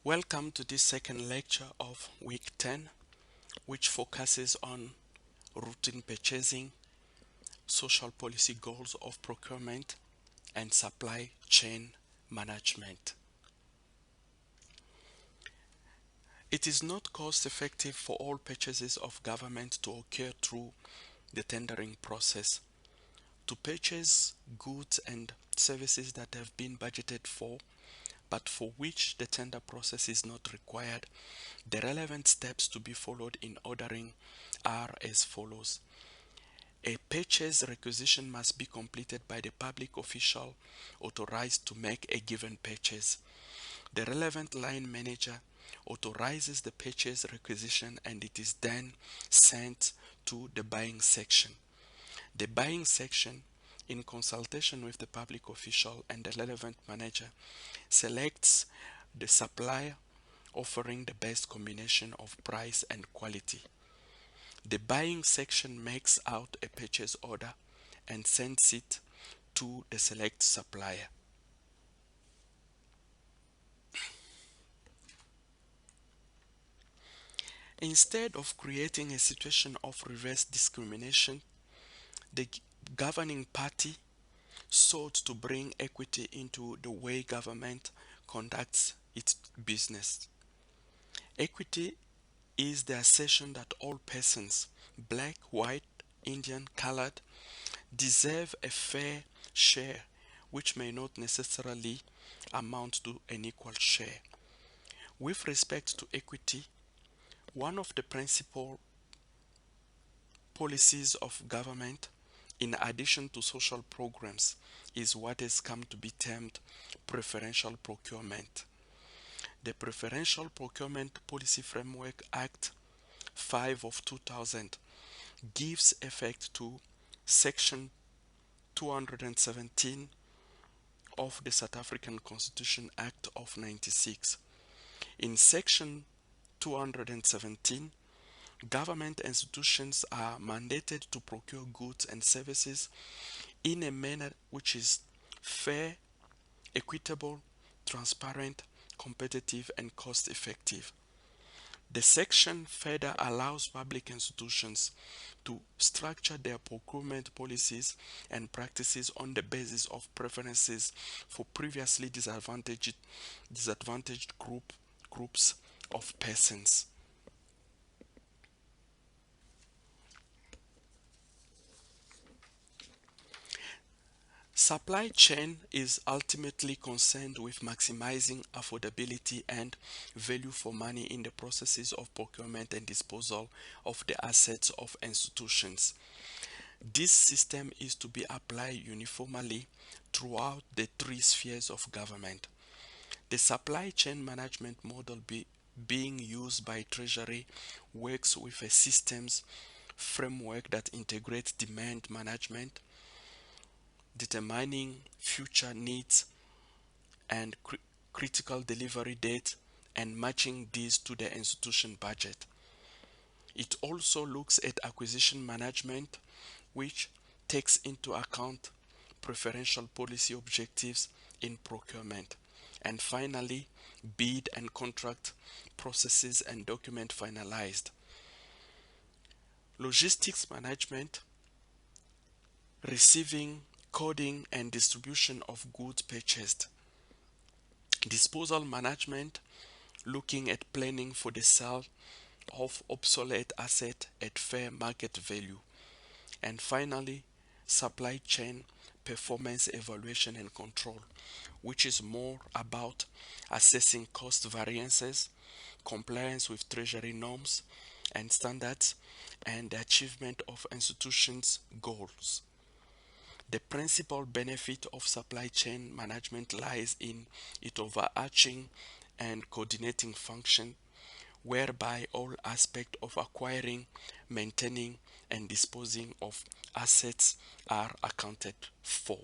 Welcome to this second lecture of week 10, which focuses on routine purchasing, social policy goals of procurement, and supply chain management. It is not cost effective for all purchases of government to occur through the tendering process. To purchase goods and services that have been budgeted for but for which the tender process is not required, the relevant steps to be followed in ordering are as follows. A purchase requisition must be completed by the public official authorized to make a given purchase. The relevant line manager authorizes the purchase requisition and it is then sent to the buying section. The buying section, in consultation with the public official and the relevant manager, selects the supplier offering the best combination of price and quality. The buying section makes out a purchase order and sends it to the select supplier. Instead of creating a situation of reverse discrimination, the governing party sought to bring equity into the way government conducts its business. Equity is the assertion that all persons, black, white, Indian, colored, deserve a fair share, which may not necessarily amount to an equal share. With respect to equity, one of the principal policies of government, in addition to social programs, is what has come to be termed preferential procurement. The Preferential Procurement Policy Framework Act 5 of 2000 gives effect to Section 217 of the South African Constitution Act of 96. In Section 217, government institutions are mandated to procure goods and services in a manner which is fair, equitable, transparent, competitive, and cost-effective. The section further allows public institutions to structure their procurement policies and practices on the basis of preferences for previously disadvantaged groups of persons. Supply chain is ultimately concerned with maximizing affordability and value for money in the processes of procurement and disposal of the assets of institutions. This system is to be applied uniformly throughout the three spheres of government. The supply chain management model being used by Treasury works with a systems framework that integrates demand management, determining future needs and critical delivery dates and matching these to the institution budget. It also looks at acquisition management, which takes into account preferential policy objectives in procurement. And finally, bid and contract processes and document finalized. Logistics management, receiving, coding and distribution of goods purchased. Disposal management, looking at planning for the sale of obsolete asset at fair market value. And finally, supply chain performance evaluation and control, which is more about assessing cost variances, compliance with Treasury norms and standards, and the achievement of institutions' goals. The principal benefit of supply chain management lies in its overarching and coordinating function, whereby all aspects of acquiring, maintaining, and disposing of assets are accounted for.